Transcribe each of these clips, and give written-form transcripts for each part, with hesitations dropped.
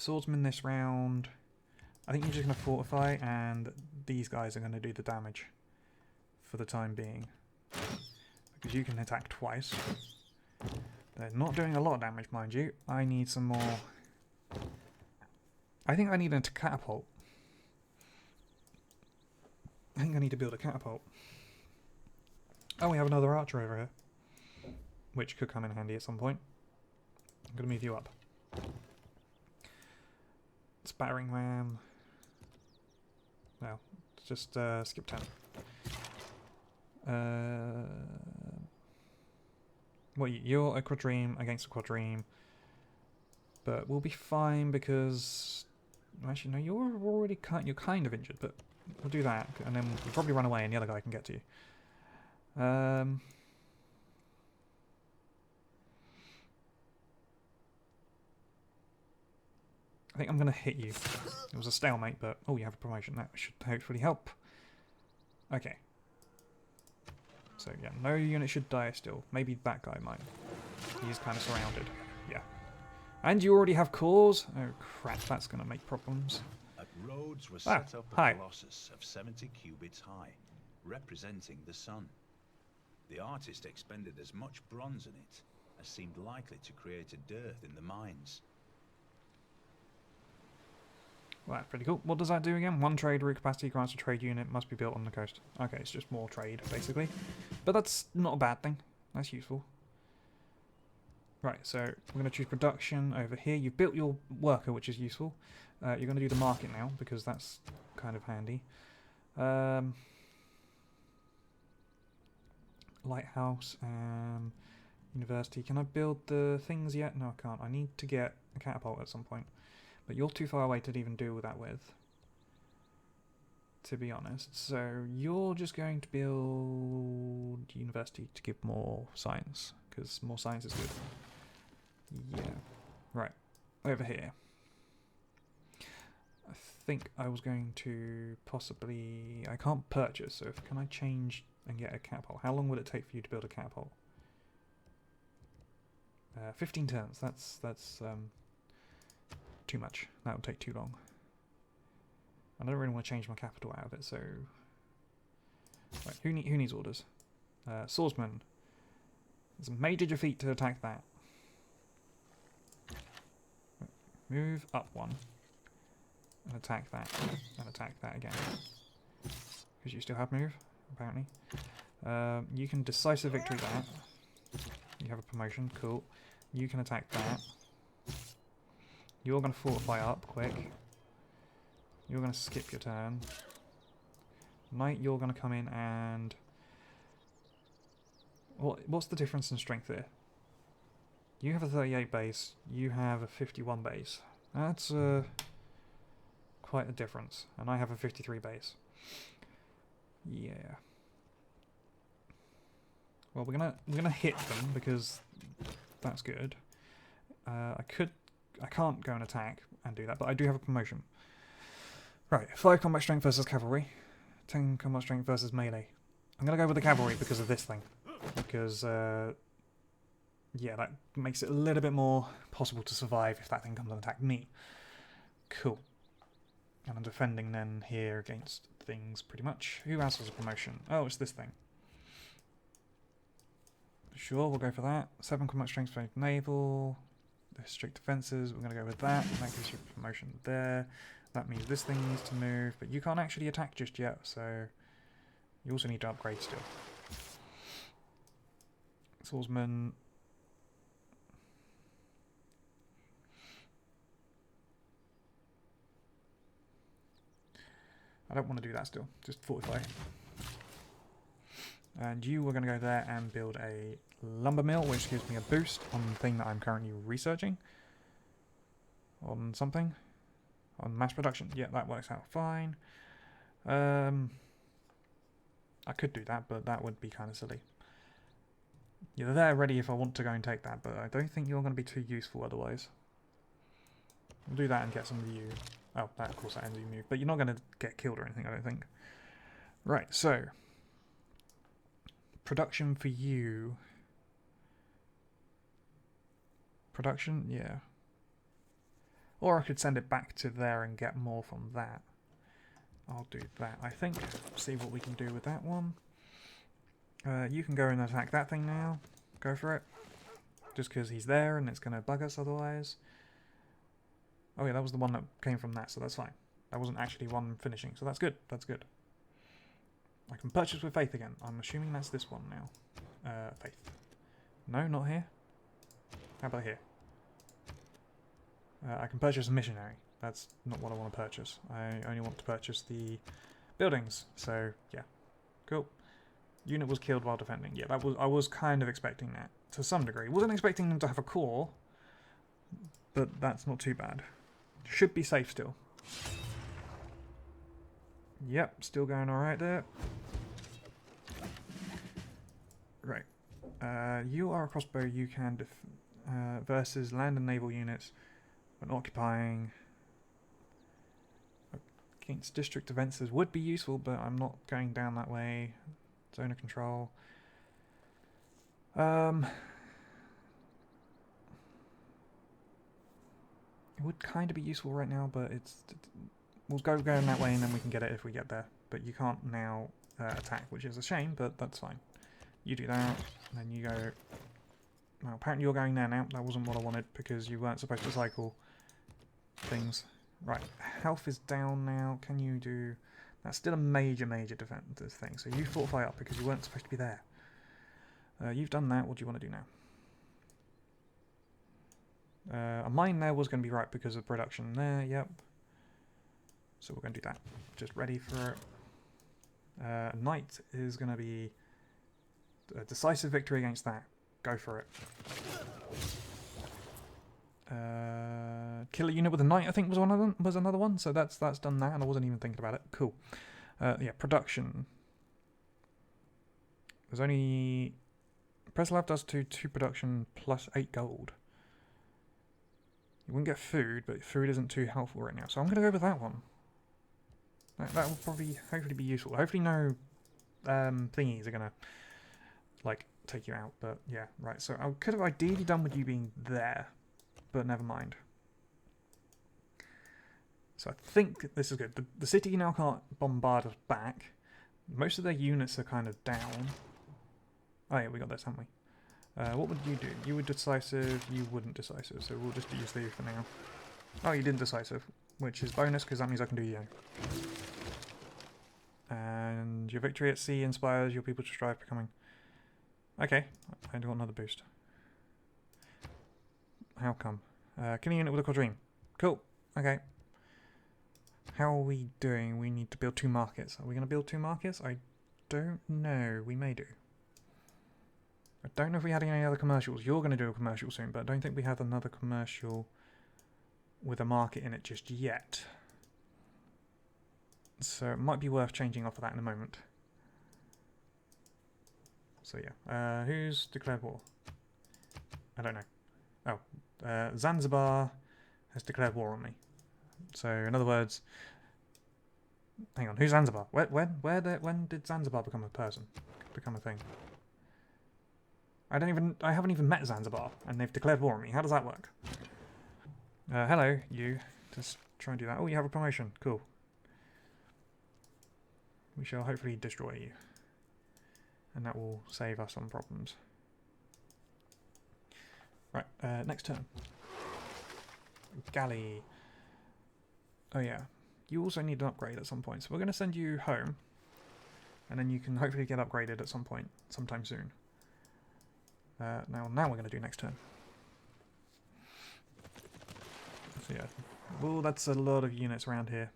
swordsman this round. I think you're just going to fortify, and these guys are going to do the damage for the time being. Because you can attack twice. They're not doing a lot of damage, mind you. I need some more... I think I need a catapult. I think I need to build a catapult. Oh, we have another archer over here. Which could come in handy at some point. I'm going to move you up. Spattering ram. Well, just skip 10. Well, you're a quadrime against a quadrime. But we'll be fine because... Actually, no, you're already you're kind of injured, but we'll do that. And then we'll probably run away and the other guy can get to you. I think I'm going to hit you. It was a stalemate, but... Oh, you have a promotion. That should hopefully help. Okay. So, yeah, no unit should die still. Maybe that guy might. He's kind of surrounded. Yeah. And you already have cores? Oh, crap. That's going to make problems. At Rhodes was set up a colossus of 70 cubits high, representing the sun. The artist expended as much bronze in it as seemed likely to create a dearth in the mines. Well, that's pretty cool. What does that do again? One trade route capacity grants a trade unit must be built on the coast. Okay, it's just more trade, basically. But that's not a bad thing. That's useful. Right, so we're going to choose production over here. You've built your worker, which is useful. You're going to do the market now, because that's kind of handy. Lighthouse and university. Can I build the things yet? No, I can't. I need to get a catapult at some point. But you're too far away to even deal with that with, to be honest. So you're just going to build university to give more science, because more science is good. Yeah. Right. Over here. I think I was going to possibly... I can't purchase, so can I change and get a catapult? How long would it take for you to build a catapult? 15 turns. That's too much. That would take too long. I don't really want to change my capital out of it, so... Right, who needs orders? Swordsman. It's a major defeat to attack that. Move up one. And attack that. And attack that again. Because you still have move, apparently. You can decisive victory that. You have a promotion, cool. You can attack that. You're going to fortify up quick. You're going to skip your turn. Knight, you're going to come in and... What's the difference in strength here? You have a 38 base. You have a 51 base. That's quite a difference. And I have a 53 base. Yeah. Well, we're gonna hit them because that's good. I can't go and attack and do that, but I do have a promotion. Right, 5 combat strength versus cavalry, 10 combat strength versus melee. I'm going to go with the cavalry because of this thing. Because, yeah, that makes it a little bit more possible to survive if that thing comes and attack me. Cool. And I'm defending then here against things pretty much. Who else has a promotion? Oh, it's this thing. Sure, we'll go for that. 7 combat strength for naval. Strict defences, we're going to go with that. That gives you a promotion there. That means this thing needs to move, but you can't actually attack just yet, so you also need to upgrade still. Swordsman. I don't want to do that still, just fortify. And you are going to go there and build a lumber mill, which gives me a boost on the thing that I'm currently researching. On something. On mass production. Yeah, that works out fine. I could do that, but that would be kind of silly. You're there ready if I want to go and take that, but I don't think you're going to be too useful otherwise. We'll do that and get some of you. Oh, that of course that ends your move, but you're not going to get killed or anything, I don't think. Right, so production for you. Production, yeah. Or I could send it back to there and get more from that. I'll do that, I think. See what we can do with that one. You can go and attack that thing now. Go for it. Just because he's there and it's going to bug us otherwise. Oh yeah, that was the one that came from that, so that's fine. That wasn't actually one finishing, so that's good. That's good. I can purchase with faith again. I'm assuming that's this one now. Faith. No, not here. How about here? I can purchase a missionary. That's not what I want to purchase. I only want to purchase the buildings. So, yeah. Cool. Unit was killed while defending. Yeah, I was kind of expecting that to some degree. Wasn't expecting them to have a core, but that's not too bad. Should be safe still. Yep, still going alright there. Right. You are a crossbow. You can versus land and naval units when occupying. Against district defences would be useful, but I'm not going down that way. Zone of control. It would kind of be useful right now, but we'll go going that way and then we can get it if we get there. But you can't now attack, which is a shame, but that's fine. You do that, and then you go. Well, apparently you're going there now. That wasn't what I wanted because you weren't supposed to cycle things. Right, health is down now. Can you do... That's still a major defense thing. So you fortify up because you weren't supposed to be there. You've done that. What do you want to do now? A mine there was going to be right because of production there. Yep. So we're going to do that. Just ready for it. Knight is going to be a decisive victory against that. Go for it. Kill a unit with a knight, I think was one of them. Was another one. So that's done that, and I wasn't even thinking about it. Cool. Yeah, production. There's only Preslav does 2 production plus 8 gold. You wouldn't get food, but food isn't too helpful right now. So I'm going to go with that one. That will probably hopefully be useful. Hopefully no thingies are going to like take you out. But yeah, right. So I could have ideally done with you being there. But never mind. So I think this is good. The city now can't bombard us back. Most of their units are kind of down. Oh yeah, we got this, haven't we? What would you do? You would decisive, you wouldn't decisive, so we'll just use you for now. Oh, you didn't decisive, which is bonus because that means I can do you. And your victory at sea inspires your people to strive becoming... Okay, I do want another boost. How come? Killing a unit with a quadrine. Cool. Okay. How are we doing? We need to build 2 markets. Are we going to build 2 markets? I don't know. We may do. I don't know if we had any other commercials. You're going to do a commercial soon, but I don't think we have another commercial with a market in it just yet. So it might be worth changing off of that in a moment. So yeah. Who's declared war? I don't know. Oh. Zanzibar has declared war on me. So, in other words, hang on, who's Zanzibar? When did Zanzibar become a person? Become a thing? I haven't even met Zanzibar, and they've declared war on me. How does that work? Hello, you. Just try and do that. Oh, you have a promotion. Cool. We shall hopefully destroy you. And that will save us some problems. Right, next turn. Galley. Oh yeah. You also need an upgrade at some point, so we're going to send you home. And then you can hopefully get upgraded at some point, sometime soon. Now we're going to do next turn. So yeah. Well, that's a lot of units around here.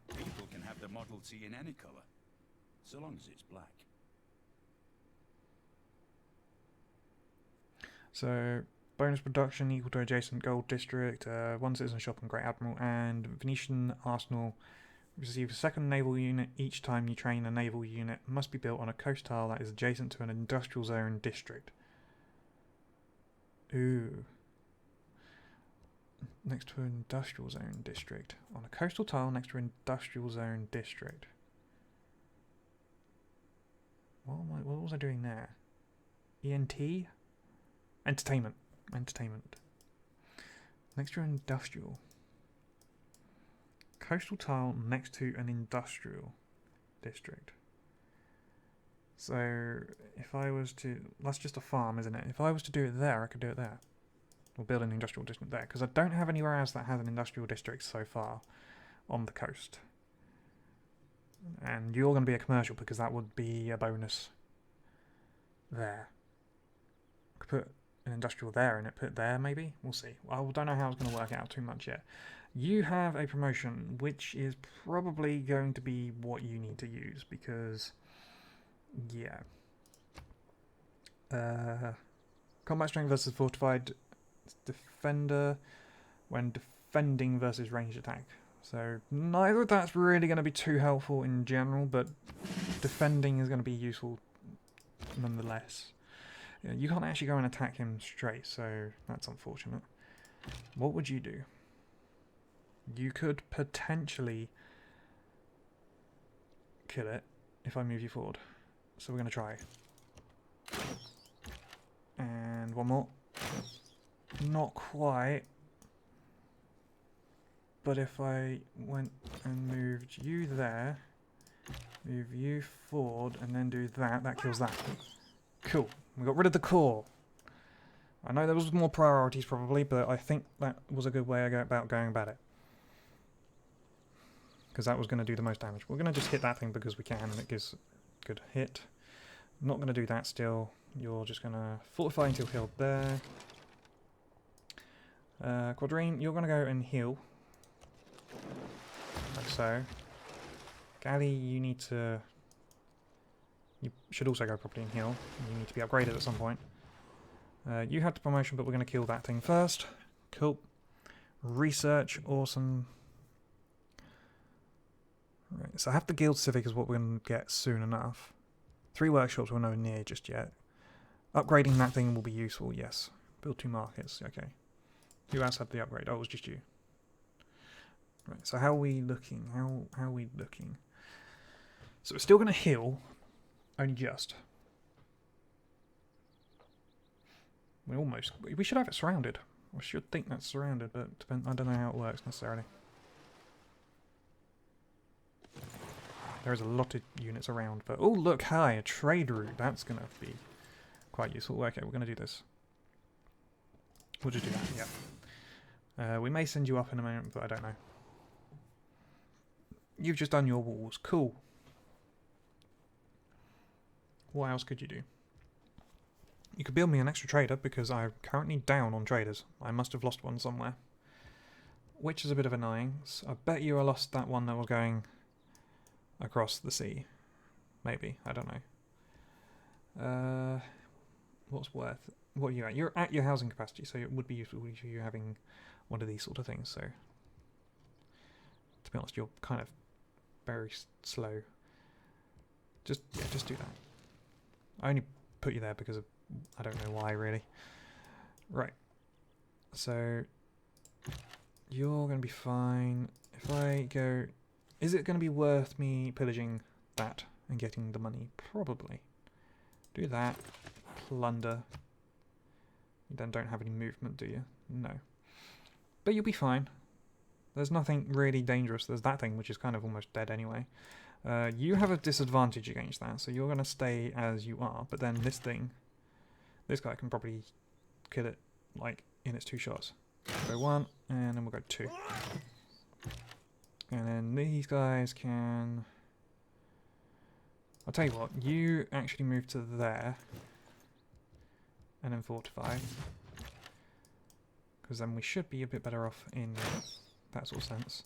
People can have the Model T in any colour, so long as it's black. So, bonus production equal to adjacent gold district, 1 citizen shop and Great Admiral, and Venetian Arsenal receive a 2nd naval unit each time you train a naval unit. Must be built on a coast tile that is adjacent to an industrial zone district. Ooh. Next to an industrial zone district. On a coastal tile next to an industrial zone district. What was I doing there? ENT? Entertainment. Next to industrial. coastal tile next to an industrial district. So if I was to, that's just a farm, isn't it? If I was to do it there, I could do it there. Or build an industrial district there, because I don't have anywhere else that has an industrial district so far on the coast. And you're going to be a commercial because that would be a bonus there. I could put an industrial there and it put there maybe? We'll see. I don't know how it's going to work out too much yet. You have a promotion which is probably going to be what you need to use because, yeah. Combat strength versus fortified defender when defending versus ranged attack. So neither of that's really going to be too helpful in general, but defending is going to be useful nonetheless. Yeah, you can't actually go and attack him straight, so that's unfortunate. What would you do? You could potentially kill it if I move you forward. So we're going to try. And one more. Not quite. But if I went and moved you there, move you forward, and then do that, that kills that. Cool. We got rid of the core. I know there was more priorities probably, but I think that was a good way about going about it. Because that was going to do the most damage. We're going to just hit that thing because we can, and it gives a good hit. I'm not going to do that still. You're just going to fortify until healed there. Quadrine, you're going to go and heal. Like so. Galley, you need to... You should also go properly and heal. You need to be upgraded at some point. You had the promotion, but we're going to kill that thing first. Cool. Research, awesome. Right, so I have the Guild Civic is what we're going to get soon enough. 3 workshops we're nowhere near just yet. Upgrading that thing will be useful, yes. Build 2 markets, okay. Who else had the upgrade? Oh, it was just you. Right, so how are we looking? How are we looking? So we're still going to heal, only just. We should have it surrounded. I should think that's surrounded, but I don't know how it works necessarily. There's a lot of units around, but oh look, hi, a trade route. That's going to be quite useful. Okay, we're going to do this. We'll just do that, yeah. We may send you up in a moment, but I don't know. You've just done your walls. Cool. What else could you do? You could build me an extra trader because I'm currently down on traders. I must have lost one somewhere. Which is a bit of annoying. So I bet you I lost that one that was going across the sea. Maybe. I don't know. What's worth... What are you at? You're at your housing capacity, so it would be useful if you're having one of these sort of things. So, to be honest, you're kind of very slow. Just do that. I only put you there because of... I don't know why, really. Right. So, you're going to be fine. If I go... Is it going to be worth me pillaging that and getting the money? Probably. Do that. Plunder. You then don't have any movement, do you? No. But you'll be fine. There's nothing really dangerous. There's that thing, which is kind of almost dead anyway. You have a disadvantage against that, so you're going to stay as you are. But then this thing... This guy can probably kill it, like, in its 2 shots. Go 1, and then we'll go 2. And then these guys can... I'll tell you what, you actually move to there. And then fortify. Because then we should be a bit better off in that sort of sense.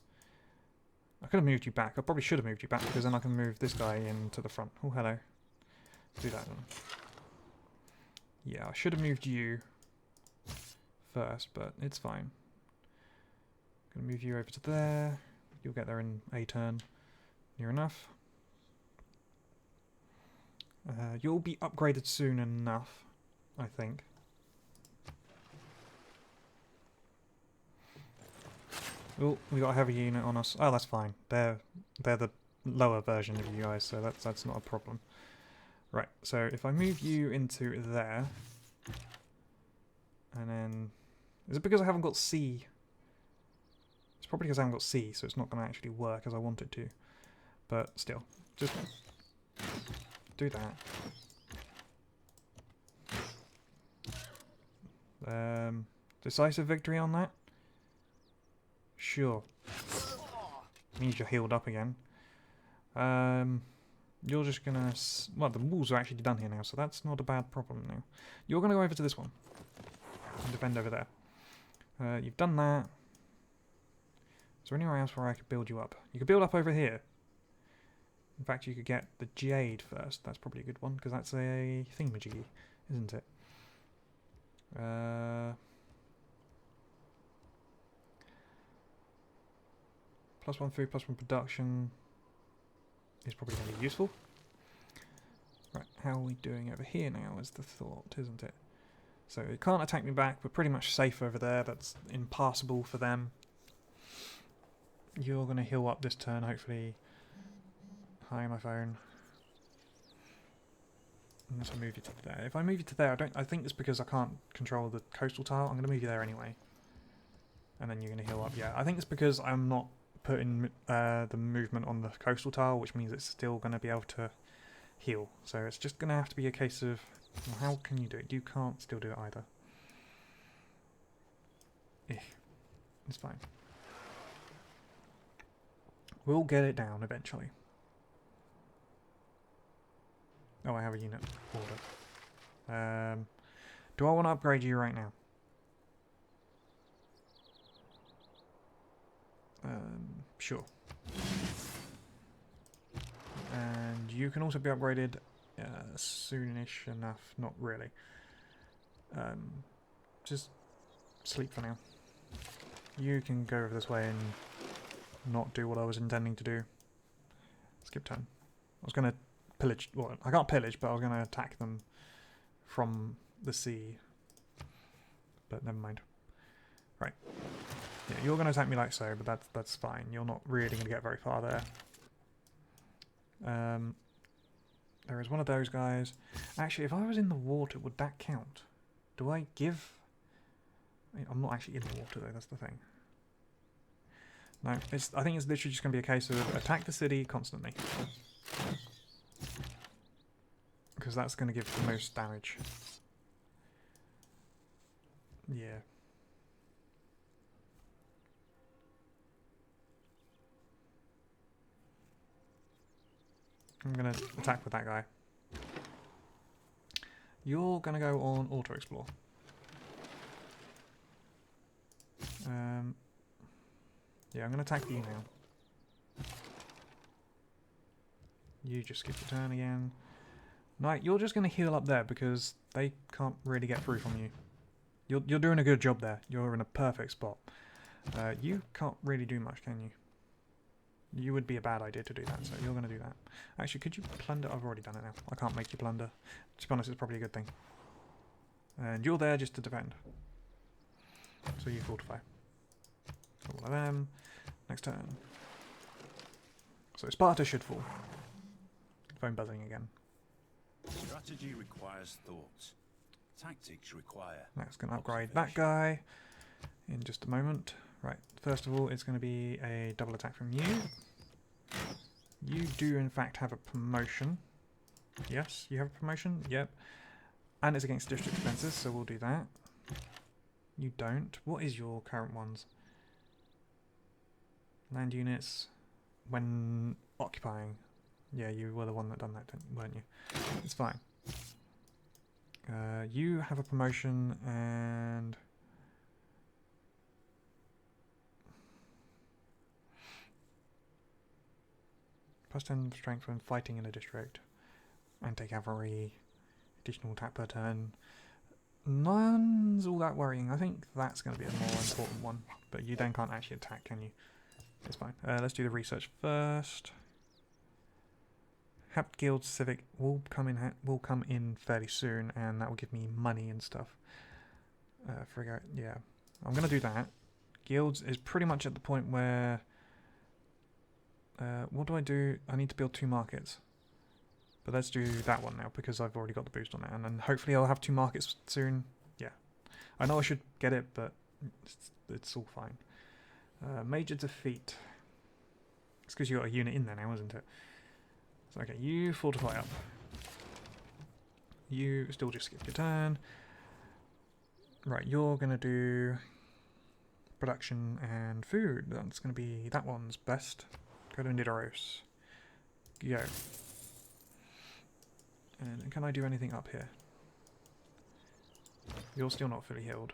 I could have moved you back. I probably should have moved you back, because then I can move this guy into the front. Oh, hello. Do that then. Yeah, I should have moved you first, but it's fine. Gonna move you over to there. You'll get there in a turn. Near enough. You'll be upgraded soon enough, I think. Oh, we got a heavy unit on us. Oh, that's fine. They're the lower version of you guys, so that's not a problem. Right, so if I move you into there, and then... Is it because I haven't got C? It's probably because I haven't got C, so it's not going to actually work as I want it to. But still, just do that. Decisive victory on that? Sure. Means you're healed up again. You're just gonna... well, the walls are actually done here now, so that's not a bad problem now. You're gonna go over to this one. And defend over there. You've done that. Is there anywhere else where I could build you up? You could build up over here. In fact, you could get the Jade first. That's probably a good one, because that's a thingamajiggy, isn't it? +1 food, +1 production is probably going to be useful. Right, how are we doing over here now is the thought, isn't it? So it can't attack me back. We're pretty much safe over there. That's impassable for them. You're going to heal up this turn, hopefully. Hi, my phone. Unless I move you to there. If I move you to there, I think it's because I can't control the coastal tile. I'm going to move you there anyway. And then you're going to heal up. Yeah, I think it's because I'm not putting the movement on the coastal tile, which means it's still going to be able to heal. So it's just going to have to be a case of, well, how can you do it? You can't still do it either. It's fine. We'll get it down eventually. Oh, I have a unit order. Do I want to upgrade you right now? Sure. And you can also be upgraded soonish enough. Not really. Just sleep for now. You can go over this way and not do what I was intending to do. Skip turn. I was going to pillage. Well, I can't pillage, but I was going to attack them from the sea. But never mind. Right. Yeah, you're going to attack me like so, but that's fine. You're not really going to get very far there. There is one of those guys. Actually, if I was in the water, would that count? Do I give... I'm not actually in the water, though. That's the thing. No, I think it's literally just going to be a case of attack the city constantly. Because that's going to give the most damage. Yeah. I'm going to attack with that guy. You're going to go on auto-explore. Yeah, I'm going to attack you now. You just skip your turn again. No, you're just going to heal up there because they can't really get through from you. You're doing a good job there. You're in a perfect spot. You can't really do much, can you? You would be a bad idea to do that, so you're going to do that. Actually, could you plunder? I've already done it now. I can't make you plunder. To be honest, it's probably a good thing. And you're there just to defend. So you fortify. All of them. Next turn. So Sparta should fall. Phone buzzing again. Strategy requires thought. Tactics require... That's going to upgrade that guy in just a moment. Right, first of all, it's going to be a double attack from you. You do, in fact, have a promotion. Yes, you have a promotion? Yep. And it's against district defences, so we'll do that. You don't. What is your current ones? Land units when occupying. Yeah, you were the one that done that, weren't you? It's fine. You have a promotion and... +10 strength when fighting in a district. Anti-cavalry. Additional attack per turn. None's all that worrying. I think that's going to be a more important one. But you then can't actually attack, can you? It's fine. Let's do the research first. Hapt Guild Civic will come in fairly soon, and that will give me money and stuff. Yeah, I'm going to do that. Guilds is pretty much at the point where... what do I do? I need to build 2 markets. But let's do that one now, because I've already got the boost on it. And then hopefully I'll have 2 markets soon. Yeah. I know I should get it, but it's all fine. Major defeat. It's because you got a unit in there now, isn't it? So okay, you fortify up. You still just skip your turn. Right, you're gonna do production and food. That's gonna be that one's best. Go to Nidoros. Go. And can I do anything up here? You're still not fully healed.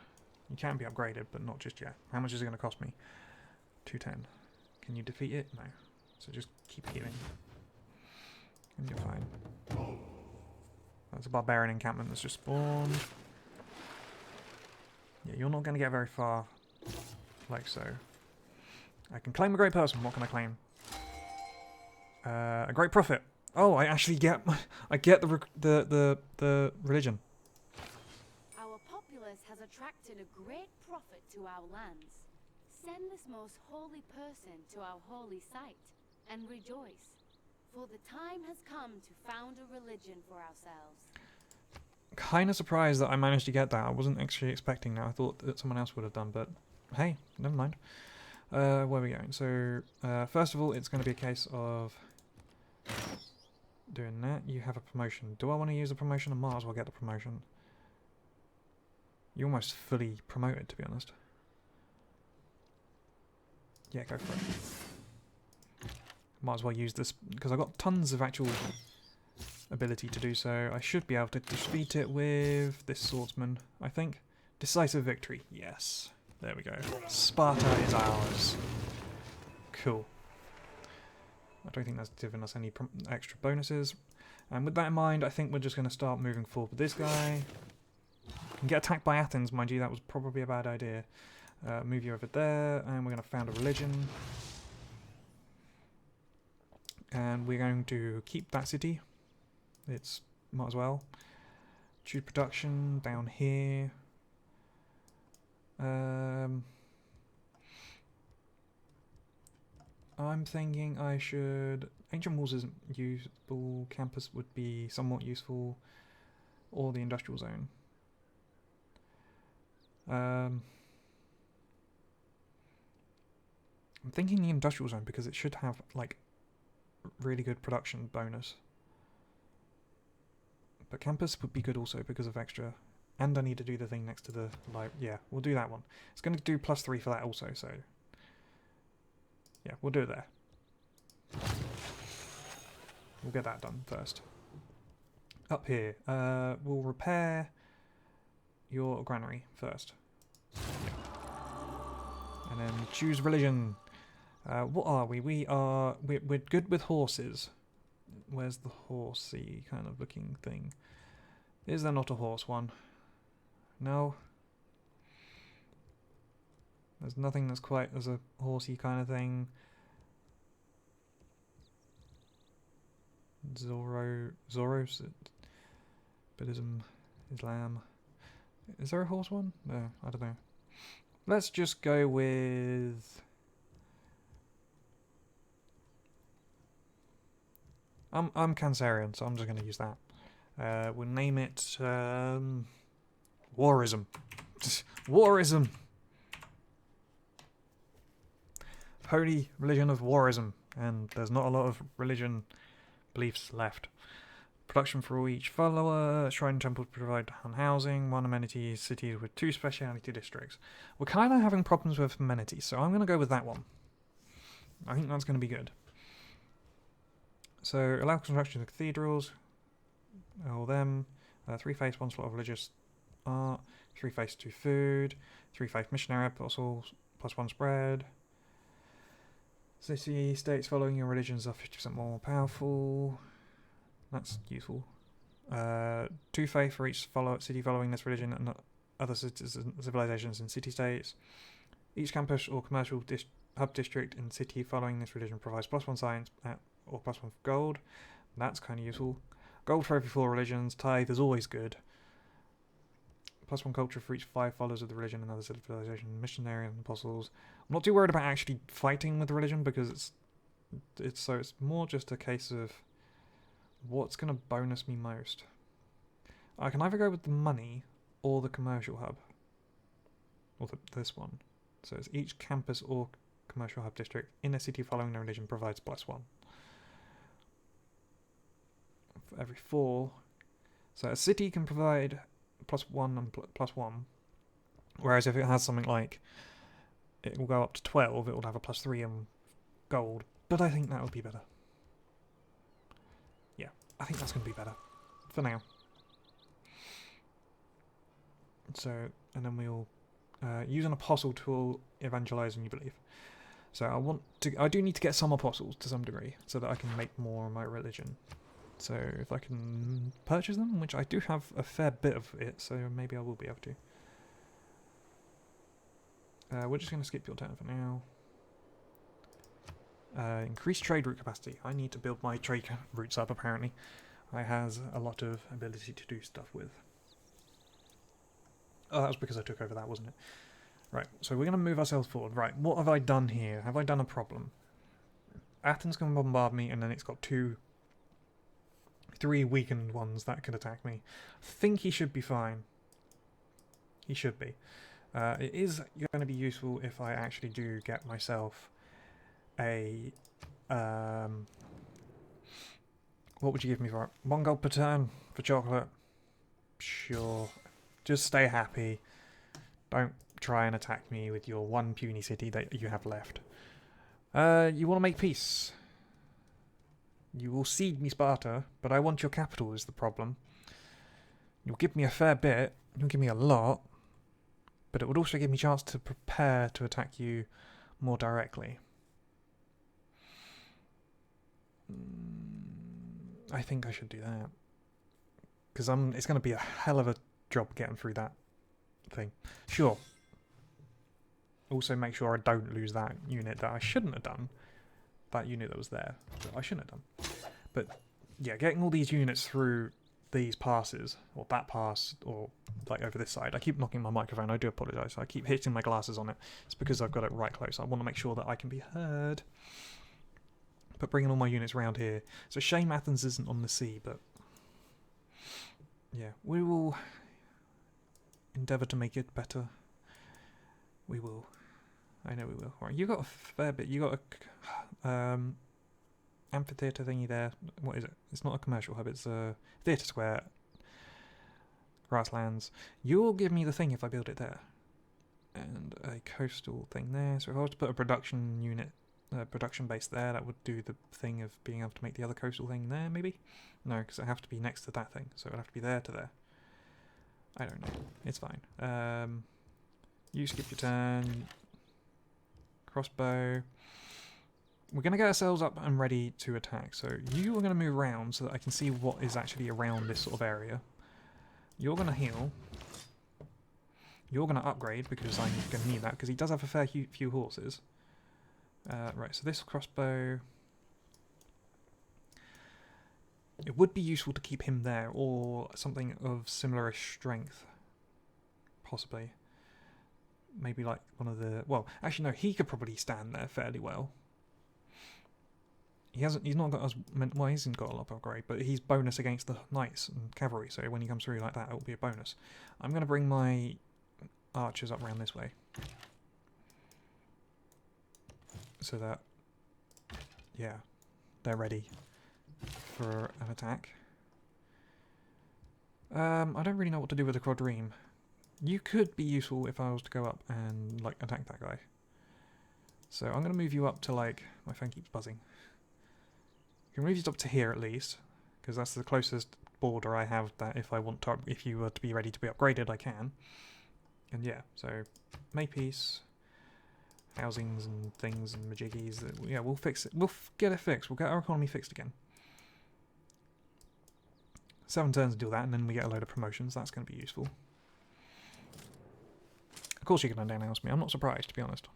You can be upgraded, but not just yet. How much is it going to cost me? 210. Can you defeat it? No. So just keep healing. And you're fine. That's a barbarian encampment that's just spawned. Yeah, you're not going to get very far. Like so. I can claim a great person. What can I claim? A great prophet. Oh, I actually get... I get the religion. Our populace has attracted a great prophet to our lands. Send this most holy person to our holy site, and rejoice, for the time has come to found a religion for ourselves. Kind of surprised that I managed to get that. I wasn't actually expecting that. I thought that someone else would have done, but hey, never mind. Where are we going? So, first of all, it's going to be a case of doing that. You have a promotion. Do I want to use the promotion? I might as well get the promotion. You're almost fully promoted, to be honest. Yeah, go for it. Might as well use this, because I've got tons of actual ability to do so. I should be able to defeat it with this swordsman, I think. Decisive victory. Yes. There we go. Sparta is ours. Cool. I don't think that's given us any extra bonuses. And with that in mind, I think we're just going to start moving forward with this guy. Can get attacked by Athens, mind you, that was probably a bad idea. Move you over there, and we're going to found a religion. And we're going to keep that city. It's might as well. Choose production down here. I'm thinking I should... Ancient Walls isn't useful. Campus would be somewhat useful. Or the Industrial Zone. I'm thinking the Industrial Zone because it should have, like, really good production bonus. But Campus would be good also because of extra. And I need to do the thing next to the light. Yeah, we'll do that one. It's going to do +3 for that also, so... Yeah, we'll do it there. We'll get that done first. Up here, we'll repair your granary first. Yeah. And then choose religion. What are we? We're good with horses. Where's the horsey kind of looking thing? Is there not a horse one? No. There's nothing that's quite as a horsey kind of thing. Zoros, Buddhism, Islam. Is there a horse one? No, I don't know. Let's just go with... I'm Cancerian, so I'm just going to use that. We'll name it Warism. Warism. Holy religion of Warism, and there's not a lot of religion beliefs left. Production for each follower. Shrine temples provide housing. 1 amenity. Cities with 2 speciality districts. We're kind of having problems with amenities, so I'm going to go with that one. I think that's going to be good. So, allow construction of cathedrals. All them. 3 phase, 1 slot of religious art. 3 phase, 2 food. 3 phase missionary apostles. +1 spread. City states following your religions are 50% more powerful. That's useful. 2 faith for each city following this religion and other civilizations and city-states. Each campus or commercial hub district in city following this religion provides +1 science or +1 gold. That's kind of useful. Gold for every 4 religions. Tithe is always good. +1 culture for each 5 followers of the religion and other civilization. Missionary and apostles. I'm not too worried about actually fighting with the religion because it's more just a case of what's going to bonus me most. I can either go with the money or the commercial hub. Or this one. So it's each campus or commercial hub district in a city following the religion provides +1. For every 4. So a city can provide +1 and +1. Whereas if it has something like, it will go up to 12, it will have a +3 in gold. But I think that would be better. Yeah, I think that's going to be better. For now. So, and then we'll use an apostle tool, evangelize and you believe. So I do need to get some apostles to some degree, so that I can make more of my religion. So if I can purchase them, which I do have a fair bit of it, so maybe I will be able to. We're just going to skip your turn for now. Increase trade route capacity. I need to build my trade routes up, apparently. I has a lot of ability to do stuff with. Oh, that was because I took over that, wasn't it? Right, so we're going to move ourselves forward. Right, what have I done here? Have I done a problem? Athens can bombard me, and then it's got 3 weakened ones that could attack me. I think he should be fine. He should be. It is going to be useful if I actually do get myself a... what would you give me for it? 1 gold per turn for chocolate? Sure. Just stay happy. Don't try and attack me with your 1 puny city that you have left. You want to make peace. You will cede me Sparta, but I want your capital is the problem. You'll give me a fair bit. You'll give me a lot. But it would also give me a chance to prepare to attack you more directly. I think I should do that. Because it's going to be a hell of a job getting through that thing. Sure. Also make sure I don't lose that unit that I shouldn't have done. That unit that was there that I shouldn't have done. But yeah, getting all these units through these passes, or that pass, or like over this side. I keep knocking my microphone, I do apologise. I keep hitting my glasses on it. It's because I've got it right close. I want to make sure that I can be heard. But bringing all my units around here. It's a shame Athens isn't on the sea, but yeah, we will endeavour to make it better. We will. I know we will. Right, you got a fair bit. You got a amphitheatre thingy there. What is it? It's not a commercial hub. It's a theatre square. Grasslands. You'll give me the thing if I build it there. And a coastal thing there. So if I was to put a production unit, production base there, that would do the thing of being able to make the other coastal thing there, maybe? No, because it have to be next to that thing. So it'll have to be there to there. I don't know. It's fine. You skip your turn. Crossbow. We're going to get ourselves up and ready to attack. So you are going to move around so that I can see what is actually around this sort of area. You're going to heal. You're going to upgrade because I'm going to need that because he does have a fair few horses. Right, so this crossbow... It would be useful to keep him there or something of similar-ish strength. Possibly. Maybe like one of the... Well, actually no, he could probably stand there fairly well. He's not got as... Well, he hasn't got a lot of upgrade, but he's bonus against the knights and cavalry, so when he comes through like that, it will be a bonus. I'm going to bring my archers up around this way. So that... Yeah, they're ready for an attack. I don't really know what to do with the quadrime. You could be useful if I was to go up and like attack that guy. So I'm going to move you up to like... My phone keeps buzzing. You can move you up to here at least, because that's the closest border I have that if I want to... If you were to be ready to be upgraded, I can. And yeah, so... May peace. Housings and things and majiggies. Yeah, we'll fix it. We'll get it fixed. We'll get our economy fixed again. 7 turns to do that, and then we get a load of promotions. That's going to be useful. Of course you can unannounce me. I'm not surprised, to be honest.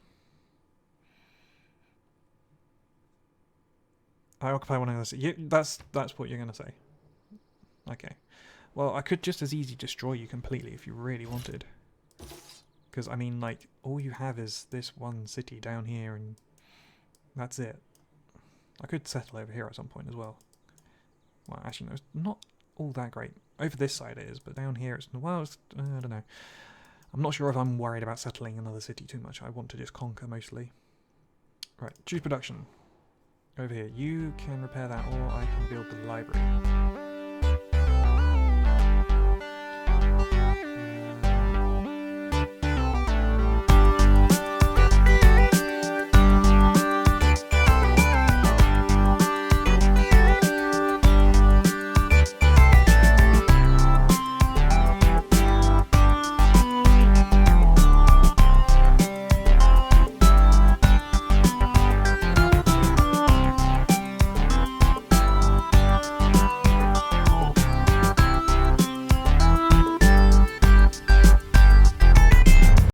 I occupy one of those... That's what you're going to say. Okay. Well, I could just as easy destroy you completely if you really wanted. Because, I mean, like, all you have is this one city down here, and that's it. I could settle over here at some point as well. Well, actually, no, it's not all that great. Over this side it is, but down here it's... Well, it's, I don't know. I'm not sure if I'm worried about settling another city too much. I want to just conquer mostly. Right, choose production. Over here. You can repair that, or I can build the library.